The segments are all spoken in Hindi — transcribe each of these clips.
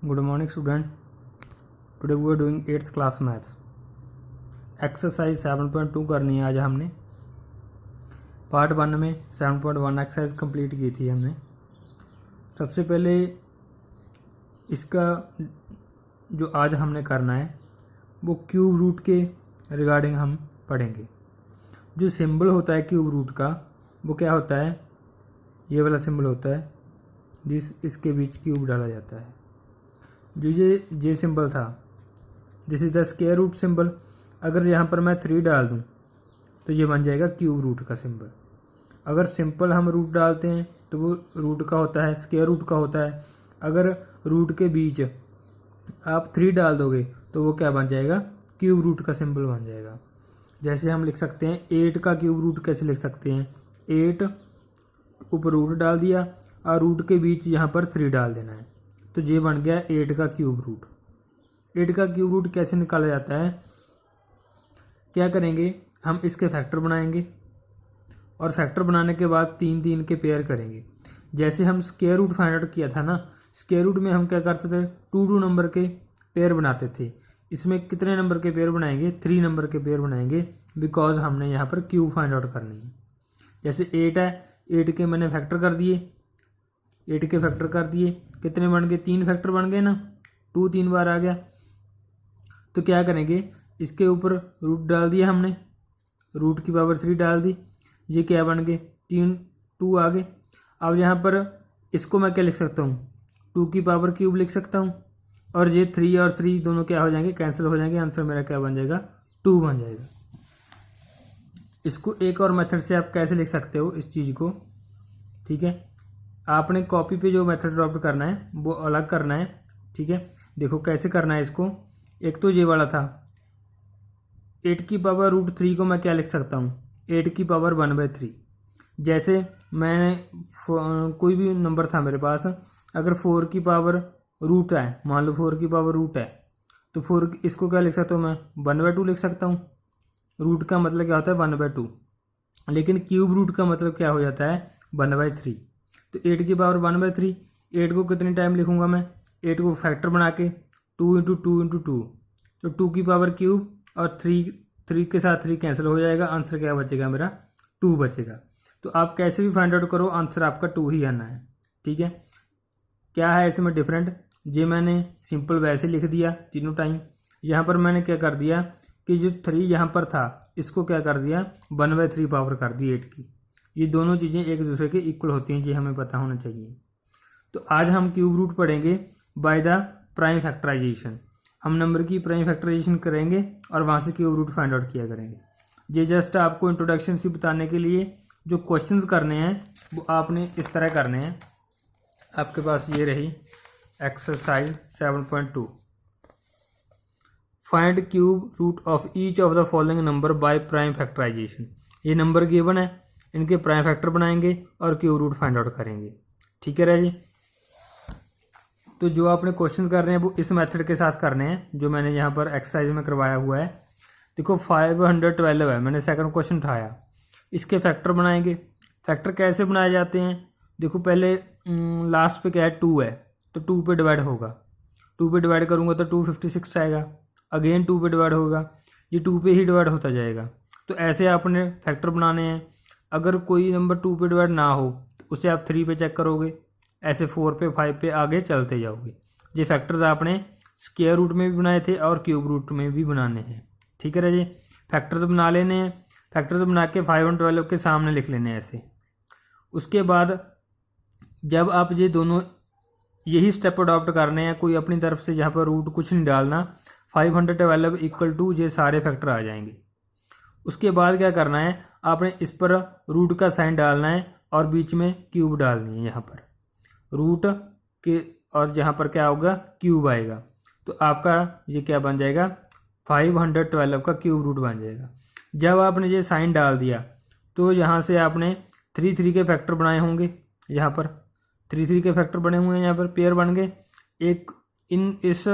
Good morning student. Today we are doing 8th class maths. Exercise 7.2 करनी है आज हमने. पार्ट 1 में 7.1 एक्सरसाइज कंप्लीट की थी हमने. सबसे पहले इसका जो आज हमने करना है वो क्यूब रूट के रिगार्डिंग हम पढ़ेंगे. जो सिंबल होता है क्यूब रूट का वो क्या होता है, ये वाला सिंबल होता है इसके बीच क्यूब डाला जाता है. जो ये सिंबल था, this is the square root symbol. अगर यहाँ पर मैं 3 डाल दूँ तो ये बन जाएगा क्यूब रूट का सिंबल. अगर सिंपल हम रूट डालते हैं तो वो रूट का होता है, स्क्वायर रूट का होता है. अगर रूट के बीच आप 3 डाल दोगे तो वो क्या बन जाएगा, क्यूब रूट का सिंबल बन जाएगा. जैसे हम लिख सकते हैं 8 का क्यूब रूट कैसे लिख सकते हैं, 8 ऊपर रूट डाल दिया और रूट के बीच यहाँ पर 3 डाल देना है तो ये बन गया 8 का क्यूब रूट. 8 का क्यूब रूट कैसे निकाला जाता है, क्या करेंगे हम इसके फैक्टर बनाएंगे और फैक्टर बनाने के बाद 3 के पेयर करेंगे. जैसे हम स्क्वायर रूट फाइंड आउट किया था ना, स्क्वायर रूट में हम क्या करते थे 2 नंबर के पेयर बनाते थे. इसमें कितने नंबर के पेयर बनाएंगे, 3 नंबर के पेयर बनाएंगे, बिकॉज हमने यहाँ पर क्यूब फाइंड आउट करनी है. जैसे 8 है, 8 के मैंने फैक्टर कर दिए, 8 के फैक्टर कर दिए, कितने बन गए, 3 फैक्टर बन गए ना, 2 3 बार आ गया. तो क्या करेंगे, इसके ऊपर रूट डाल दिया हमने, रूट की पावर 3 डाल दी, ये क्या बन गए 3 2 आ गए. अब यहाँ पर इसको मैं क्या लिख सकता हूँ, 2 की पावर क्यूब लिख सकता हूँ और ये 3 और 3 दोनों क्या हो जाएंगे, कैंसिल हो जाएंगे. आंसर मेरा क्या बन जाएगा, 2 बन जाएगा. इसको एक और मेथड से आप कैसे लिख सकते हो इस चीज़ को, ठीक है. आपने कॉपी पे जो मेथड अडॉप्ट करना है वो अलग करना है, ठीक है. देखो कैसे करना है इसको. एक तो ये वाला था 8 की पावर रूट 3 को मैं क्या लिख सकता हूँ, 8 की पावर 1/3. जैसे मैंने कोई भी नंबर था मेरे पास, अगर 4 की पावर रूट है, मान लो 4 की पावर रूट है तो 4 इसको क्या लिख सकता हूँ मैं, 1/2 लिख सकता हूँ. रूट का मतलब क्या होता है 1/2, लेकिन क्यूब रूट का मतलब क्या हो जाता है 1/3. तो 8 की पावर 1/3, 8 को कितने टाइम लिखूंगा मैं, 8 को फैक्टर बना के 2 × 2 × 2, तो 2 की पावर क्यूब और 3 के साथ 3 कैंसिल हो जाएगा. आंसर क्या बचेगा मेरा, 2 बचेगा. तो आप कैसे भी फाइंड आउट करो आंसर आपका 2 ही आना है, ठीक है. क्या है इसमें डिफरेंट, ये मैंने सिंपल वैसे लिख दिया तीनों टाइम. यहाँ पर मैंने क्या कर दिया कि जो 3 यहाँ पर था इसको क्या कर दिया 1/3 पावर कर दी 8 की. ये दोनों चीज़ें एक दूसरे के इक्वल होती हैं, ये हमें पता होना चाहिए. तो आज हम क्यूब रूट पढ़ेंगे बाय द प्राइम फैक्टराइजेशन. हम नंबर की प्राइम फैक्टराइजेशन करेंगे और वहाँ से क्यूब रूट फाइंड आउट किया करेंगे. ये जस्ट आपको इंट्रोडक्शन से बताने के लिए जो क्वेश्चंस करने हैं वो आपने इस तरह करने हैं. आपके पास ये रही exercise 7.2. Find cube root of each of the following number by prime factorisation. ये नंबर गिवन है, इनके प्राइम फैक्टर बनाएंगे और क्यूब रूट फाइंड आउट करेंगे, ठीक है राजी. तो जो आपने क्वेश्चन कर रहे हैं वो इस मेथड के साथ करने हैं जो मैंने यहाँ पर एक्सरसाइज में करवाया हुआ है. देखो 512 है, मैंने सेकंड क्वेश्चन उठाया, इसके फैक्टर बनाएंगे. फैक्टर कैसे बनाए जाते हैं, देखो पहले लास्ट पे क्या है 2 है तो 2 पे डिवाइड होगा, 2 पे डिवाइड करूँगा तो 256 आएगा. अगेन 2 पे डिवाइड होगा, ये 2 पे ही डिवाइड होता जाएगा. तो ऐसे आपने फैक्टर बनाने हैं. अगर कोई नंबर 2 पे डिवाइड ना हो तो उसे आप 3 पे चेक करोगे, ऐसे 4 पे 5 पे आगे चलते जाओगे. ये फैक्टर्स आपने स्क्वायर रूट में भी बनाए थे और क्यूब रूट में भी बनाने हैं, ठीक है राजी. फैक्टर्स बना लेने हैं, फैक्टर्स बना के 5 और 12 के सामने लिख लेने हैं ऐसे. उसके बाद जब आप ये दोनों यही स्टेप अडॉप्ट करने हैं, कोई अपनी तरफ से यहाँ पर रूट कुछ नहीं डालना, 512 = ये सारे फैक्टर आ जाएंगे. उसके बाद क्या करना है, आपने इस पर रूट का साइन डालना है और बीच में क्यूब डालनी है. यहाँ पर रूट के और यहाँ पर क्या होगा क्यूब आएगा. तो आपका ये क्या बन जाएगा 512 का क्यूब रूट बन जाएगा. जब आपने ये साइन डाल दिया तो यहाँ से आपने 3 के फैक्टर बनाए होंगे, यहाँ पर 3 के फैक्टर बने हुए हैं, यहाँ पर पेयर बन गए. इस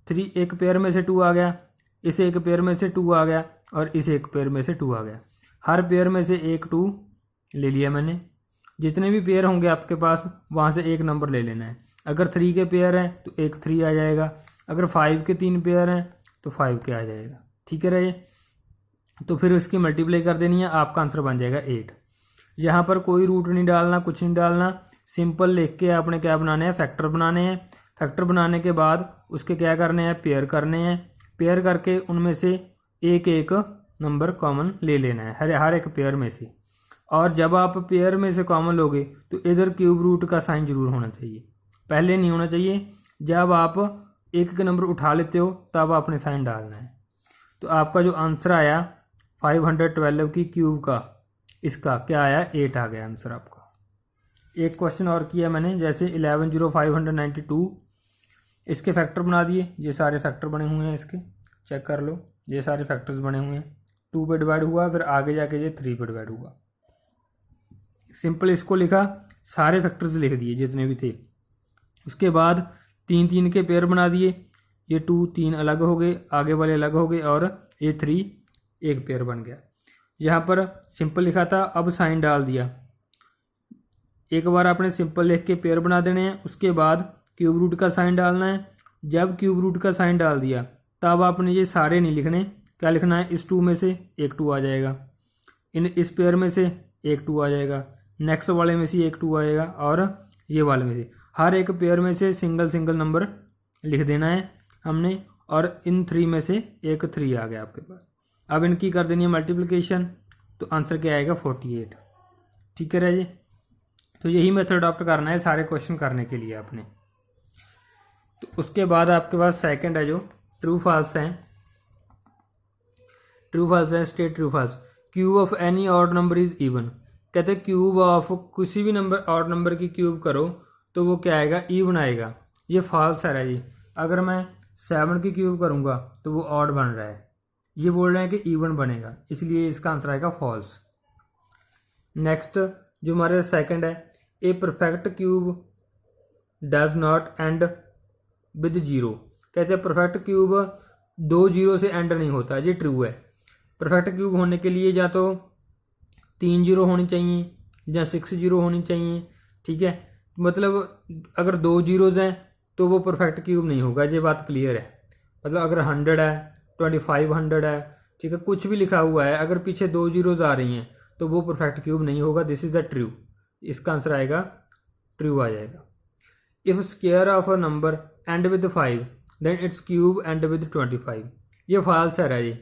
3 एक पेयर में से 2 आ गया, इस एक पेयर में से 2 आ गया और इस एक पेयर में से 2 आ गया. हर पेयर में से एक 2 ले लिया मैंने. जितने भी पेयर होंगे आपके पास वहाँ से एक नंबर ले लेना है. अगर 3 के पेयर हैं तो एक 3 आ जाएगा, अगर 5 के 3 पेयर हैं तो 5 के आ जाएगा। ठीक है रहे, तो फिर उसकी मल्टीप्लाई कर देनी है, आपका आंसर बन जाएगा 8। यहाँ पर कोई रूट नहीं डालना, कुछ नहीं डालना, सिंपल लिख के आपने क्या बनाने हैं, फैक्टर बनाने हैं। फैक्टर बनाने के बाद उसके क्या करने हैं, पेयर करने हैं। पेयर करके उनमें से एक एक नंबर कॉमन ले लेना है हर एक पेयर में से। और जब आप पेयर में से कॉमन लोगे तो इधर क्यूब रूट का साइन जरूर होना चाहिए, पहले नहीं होना चाहिए। जब आप एक एक नंबर उठा लेते हो तब आपने साइन डालना है। तो आपका जो आंसर आया 512 की क्यूब का, इसका क्या आया, 8 आ गया आंसर आपका। एक क्वेश्चन और किया मैंने, जैसे 110592, इसके फैक्टर बना दिए। ये सारे फैक्टर बने हुए हैं इसके, चेक कर लो, ये सारे फैक्टर्स बने हुए हैं। 2 पे डिवाइड हुआ, फिर आगे जाके ये 3 पे डिवाइड हुआ। सिंपल इसको लिखा, सारे फैक्टर्स लिख दिए जितने भी थे। उसके बाद 3 3 के पेयर बना दिए। ये 2 3 अलग हो गए, आगे वाले अलग हो गए, और ये 3 एक पेयर बन गया। यहाँ पर सिंपल लिखा था, अब साइन डाल दिया। एक बार आपने सिंपल लिख के पेयर बना देने हैं, उसके बाद क्यूब रूट का साइन डालना है। जब क्यूब रूट का साइन डाल दिया तब आपने ये सारे नहीं लिखने, क्या लिखना है, इस 2 में से एक 2 आ जाएगा, इस पेयर में से एक 2 आ जाएगा, नेक्स्ट वाले में से एक 2 आएगा, और ये वाले में से हर एक पेयर में से सिंगल सिंगल नंबर लिख देना है हमने, और इन 3 में से एक 3 आ गया आपके पास। अब इनकी कर देनी है मल्टीप्लिकेशन, तो आंसर क्या आएगा, 48। ठीक है जी। तो यही मेथड अडॉप्ट करना है सारे क्वेश्चन करने के लिए आपने। तो उसके बाद आपके पास सेकंड है जो ट्रू फॉल्स हैं। ट्रू फॉल्स है, state true false. Cube of any odd number is even. कहते हैं क्यूब ऑफ किसी भी नंबर, ऑड नंबर की क्यूब करो तो वो क्या आएगा, इवन आएगा। ये फॉल्स है जी। अगर मैं 7 की क्यूब करूँगा तो वो ऑड बन रहा है, ये बोल रहे हैं कि इवन बनेगा, इसलिए इसका आंसर आएगा फॉल्स। नेक्स्ट जो हमारे सेकंड है, a perfect cube does not and with zero. कहते हैं परफेक्ट क्यूब 2 जीरो से एंड नहीं होता, ये ट्रू है। परफेक्ट क्यूब होने के लिए या तो 3 जीरो होनी चाहिए या 6 जीरो होनी चाहिए। ठीक है, मतलब अगर 2 जीरोज हैं तो वो परफेक्ट क्यूब नहीं होगा, ये बात क्लियर है। मतलब अगर 100 है, 2500 है, ठीक है, कुछ भी लिखा हुआ है, अगर पीछे 2 जीरोज आ रही हैं तो वो परफेक्ट क्यूब नहीं होगा। दिस इज द ट्रू, इसका आंसर आएगा ट्रू आ जाएगा। If square of a number end with 5 then it's cube end with 25। ये फॉल्स है जी।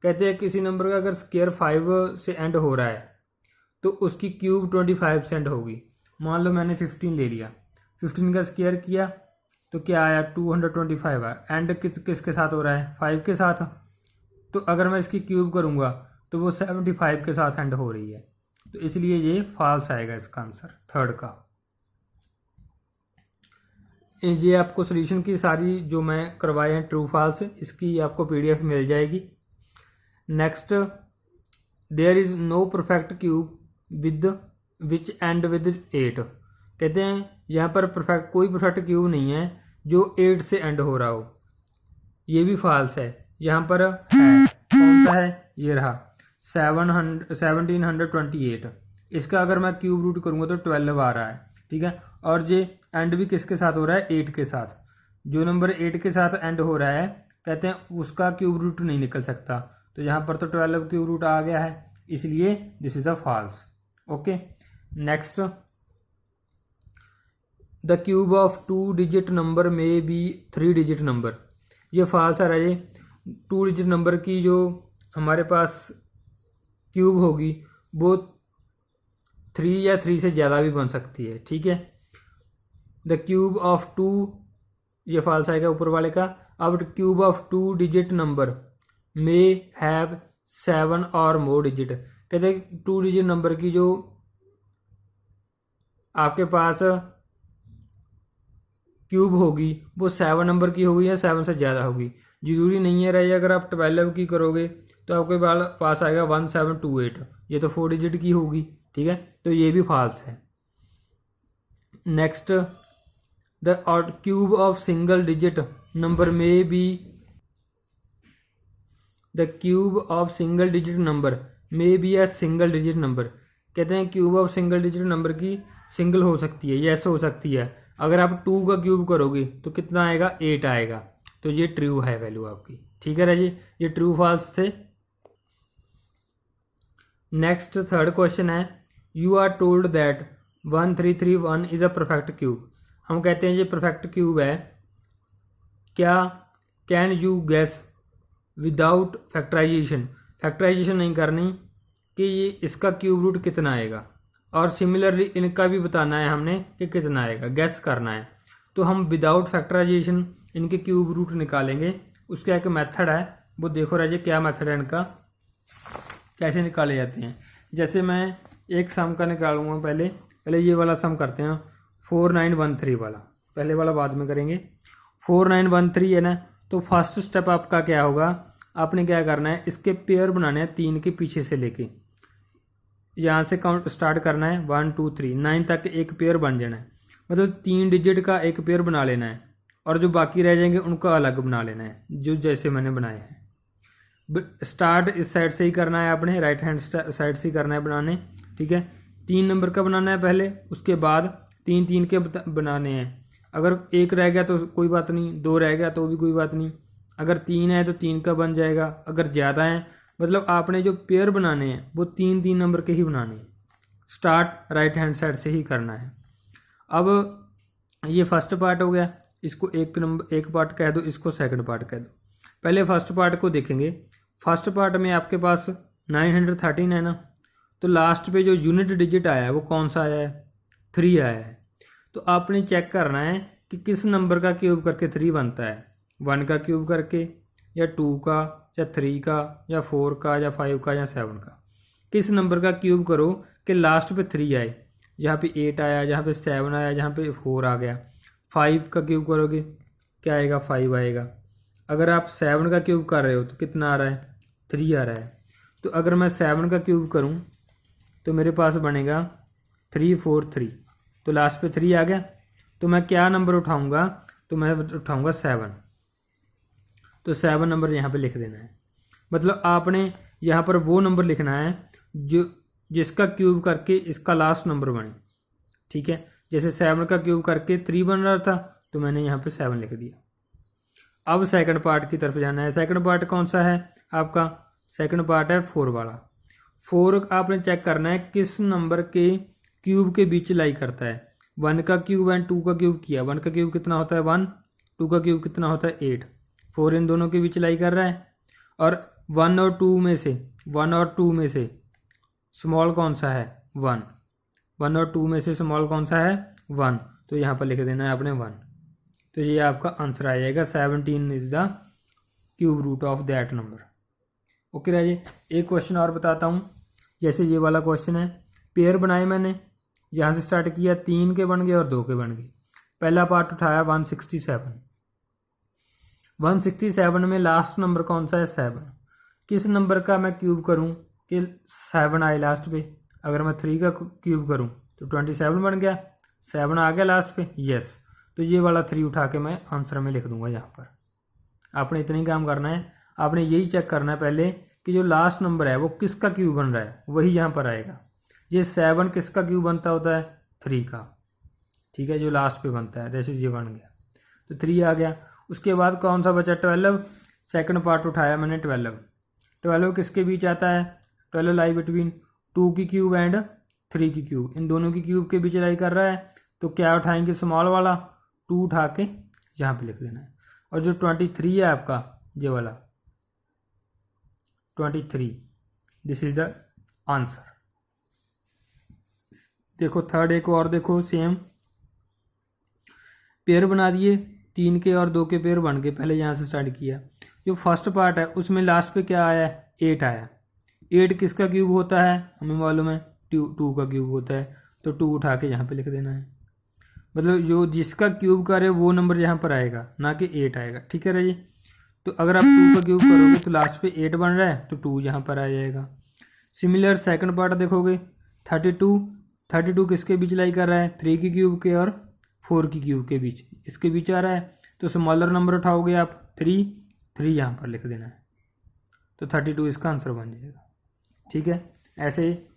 कहते हैं किसी नंबर का अगर स्क्वायर 5 से एंड हो रहा है तो उसकी क्यूब 25 से एंड होगी। मान लो मैंने 15 ले लिया, 15 का स्क्वायर किया तो क्या आया, 225 आया। एंड किसके साथ हो रहा है, 5 के साथ। तो अगर मैं इसकी क्यूब करूँगा तो वो 75 के साथ एंड हो रही है, तो इसलिए ये फॉल्स आएगा इसका आंसर थर्ड का। ये आपको सॉल्यूशन की सारी जो मैं करवाए हैं ट्रू फॉल्स, इसकी आपको PDF मिल जाएगी। Next, there is no perfect cube with which end with 8। कहते हैं यहाँ पर परफेक्ट कोई परफेक्ट क्यूब नहीं है जो 8 से एंड हो रहा हो, ये भी फॉल्स है। यहाँ पर है, कौन सा है, ये रहा 1728। इसका अगर मैं क्यूब रूट करूँगा तो 12 आ रहा है। ठीक है, और ये एंड भी किसके साथ हो रहा है, 8 के साथ। जो नंबर 8 के साथ एंड हो रहा है कहते हैं उसका क्यूब रूट नहीं निकल सकता, तो यहाँ पर तो 12 क्यूब रूट आ गया है, इसलिए this is a false. Okay, next, the cube of 2 digit number में बी 3 डिजिट नंबर। ये फॉल्स है ये। 2 डिजिट नंबर की जो हमारे पास क्यूब होगी वो 3 या 3 से ज़्यादा भी बन सकती है। ठीक है, द क्यूब ऑफ 2, ये फॉल्स आएगा ऊपर वाले का। अब क्यूब ऑफ 2 डिजिट नंबर में हैव 7 और मोर डिजिट। कहते हैं 2 डिजिट नंबर की जो आपके पास क्यूब होगी वो 7 नंबर की होगी या 7 से ज़्यादा होगी, जरूरी नहीं है रही। अगर आप 12 की करोगे तो आपके पास आएगा 1728, ये तो 4 डिजिट की होगी। ठीक है, तो ये भी फॉल्स है। Next, the odd cube of single digit number में be, the cube of single digit number में be a single digit number. कहते हैं cube of single digit number की सिंगल हो सकती है, यस हो सकती है। अगर आप 2 का क्यूब करोगे तो कितना आएगा, 8 आएगा। तो ये ट्रू है वैल्यू आपकी, ठीक है राजी, ये ट्रू फॉल्स थे। नेक्स्ट थर्ड क्वेश्चन है, you are told that 1331 is a perfect cube. हम कहते हैं ये परफेक्ट क्यूब है, क्या can you guess without factorisation, factorisation नहीं करनी कि ये इसका क्यूब रूट कितना आएगा, और सिमिलरली इनका भी बताना है हमने कि कितना आएगा, गैस करना है। तो हम विदाउट फैक्टराइजेशन इनके क्यूब रूट निकालेंगे। उसका एक मेथड है, वो देखो राजे क्या मेथड है इनका, कैसे निकाले जाते हैं। जैसे मैं एक सम का निकालूंगा, पहले ये वाला सम करते हैं 4913 वाला, पहले वाला बाद में करेंगे। 4913 है ना, तो फर्स्ट स्टेप आपका क्या होगा, आपने क्या करना है, इसके पेयर बनाने हैं 3 के पीछे से लेके, यहाँ से काउंट स्टार्ट करना है 1 2 3 9 तक एक पेयर बन जाना है, मतलब 3 डिजिट का एक पेयर बना लेना है, और जो बाकी रह जाएंगे उनका अलग बना लेना है, जो जैसे मैंने बनाए हैं। स्टार्ट इस साइड से ही करना है, आपने राइट हैंड साइड से ही करना है बनाने, ठीक है। 3 नंबर का बनाना है पहले, उसके बाद 3 3 के बनाने हैं। अगर एक रह गया तो कोई बात नहीं, 2 रह गया तो भी कोई बात नहीं, अगर 3 है तो 3 का बन जाएगा, अगर ज़्यादा है मतलब आपने जो पेयर बनाने हैं वो 3 3 नंबर के ही बनाने हैं। स्टार्ट राइट हैंड साइड से ही करना है। अब ये फर्स्ट पार्ट हो गया, इसको एक पार्ट कह दो, इसको सेकंड पार्ट कह दो। पहले फर्स्ट पार्ट को देखेंगे। फर्स्ट पार्ट में आपके पास 913 है ना, तो लास्ट पे जो यूनिट डिजिट आया है वो कौन सा आया है, 3 आया है। तो आपने चेक करना है कि किस नंबर का क्यूब करके 3 बनता है, 1 का क्यूब करके, या 2 का, या 3 का, या 4 का, या 5 का, या 7 का। किस नंबर का क्यूब करो कि लास्ट पे 3 आए, जहाँ पे 8 आया, जहाँ पे 7 आया, जहाँ पे 4 आ गया। 5 का क्यूब करोगे क्या आएगा, 5 आएगा। अगर आप 7 का क्यूब कर रहे हो तो कितना आ रहा है, 3 आ रहा है। तो अगर मैं 7 का क्यूब करूं तो मेरे पास बनेगा 3 4 3, तो लास्ट पे 3 आ गया। तो मैं क्या नंबर उठाऊंगा, तो मैं उठाऊंगा 7, तो 7 नंबर यहाँ पे लिख देना है। मतलब आपने यहाँ पर वो नंबर लिखना है जो जिसका क्यूब करके इसका लास्ट नंबर बने, ठीक है। जैसे 7 का क्यूब करके 3 बन रहा था, तो मैंने यहाँ पे 7 लिख दिया। अब सेकंड पार्ट की तरफ जाना है। सेकंड पार्ट कौन सा है आपका, सेकंड पार्ट है 4 वाला। 4 आपने चेक करना है किस नंबर के क्यूब के बीच लाई करता है। 1 का क्यूब एंड 2 का क्यूब किया, 1 का क्यूब कितना होता है 1, 2 का क्यूब कितना होता है 8, 4 इन दोनों के बीच लाई कर रहा है। और 1 और 2 में से, 1 और 2 में से स्मॉल कौन सा है, 1, 1 और 2 में से स्मॉल कौन सा है 1, तो यहाँ पर लिख देना है आपने 1। तो ये आपका आंसर आ जाएगा, 17 is the cube root of that number. Okay Raji, एक क्वेश्चन और बताता हूँ। जैसे ये वाला क्वेश्चन है, पेयर बनाए मैंने, यहाँ से स्टार्ट किया, 3 के बन गए और 2 के बन गए। पहला पार्ट उठाया 167, 167 में लास्ट नंबर कौन सा है 7। किस नंबर का मैं क्यूब करूँ कि 7 आए लास्ट पे। अगर मैं 3 का क्यूब करूँ तो 27 बन गया, 7 आ गया लास्ट पे, यस। तो ये वाला 3 उठा के मैं आंसर में लिख दूंगा यहाँ पर। आपने इतना ही काम करना है, आपने यही चेक करना है पहले कि जो लास्ट नंबर है वो किसका क्यूब बन रहा है, वही यहाँ पर आएगा। ये 7 किसका क्यूब बनता होता है, 3 का, ठीक है, जो लास्ट पे बनता है। जैसे ये बन गया तो 3 आ गया। उसके बाद कौन सा बचा, 12। सेकंड पार्ट उठाया मैंने 12 किसके बीच आता है, 12 लाई बिटवीन 2 की क्यूब एंड 3 की क्यूब, इन दोनों की क्यूब के बीच लाई कर रहा है। तो क्या उठाएंगे, स्मॉल वाला 2 उठा के यहाँ पे लिख देना है। और जो 23 है आपका, ये वाला 23, दिस इज द आंसर। देखो थर्ड एक और देखो, सेम पेयर बना दिए, 3 के और 2 के पेयर बन गए। पहले यहाँ से स्टार्ट किया। जो फर्स्ट पार्ट है उसमें लास्ट पे क्या आया है, 8 आया। 8 किसका क्यूब होता है, हमें मालूम है 2 का क्यूब होता है। तो 2 उठा के यहाँ पे लिख देना है। मतलब जो जिसका क्यूब करे वो नंबर यहाँ पर आएगा, ना कि 8 आएगा, ठीक है राजी। तो अगर आप 2 का क्यूब करोगे तो लास्ट पे 8 बन रहा है, तो 2 यहाँ पर आ जाएगा। सिमिलर सेकंड पार्ट देखोगे, 32 किसके बीच लाई कर रहा है, 3 की क्यूब के और 4 की क्यूब के बीच, इसके बीच आ रहा है। तो स्मॉलर नंबर उठाओगे आप 3 यहाँ पर लिख देना है, तो 32 इसका आंसर बन जाएगा, ठीक है। ऐसे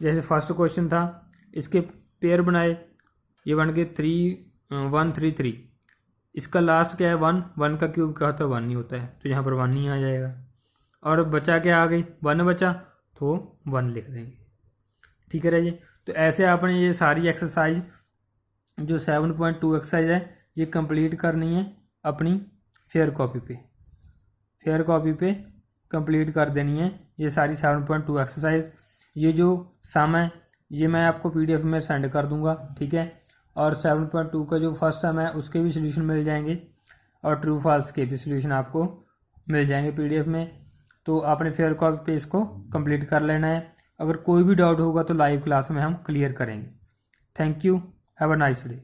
जैसे फर्स्ट क्वेश्चन था, इसके पेयर बनाए, ये बन गए 3 133, इसका लास्ट क्या है 1, 1 का क्यूब क्या होता है 1 ही होता है, तो यहाँ पर 1 ही आ जाएगा। और बचा क्या आ गई 1 बचा, तो 1 लिख देंगे। ठीक है जी। तो ऐसे आपने ये सारी एक्सरसाइज जो 7.2 एक्सरसाइज है ये कंप्लीट करनी है अपनी फेयर कॉपी पे कंप्लीट कर देनी है ये सारी 7.2 एक्सरसाइज। ये जो सम है ये मैं आपको PDF में सेंड कर दूंगा, ठीक है। और 7.2 का जो फर्स्ट सम है उसके भी सोल्यूशन मिल जाएंगे और ट्रू फॉल्स के भी सोल्यूशन आपको मिल जाएंगे PDF में। तो आपने फेयर कॉपी पे इसको कंप्लीट कर लेना है। अगर कोई भी डाउट होगा तो लाइव क्लास में हम क्लियर करेंगे। Thank you, have a nice day.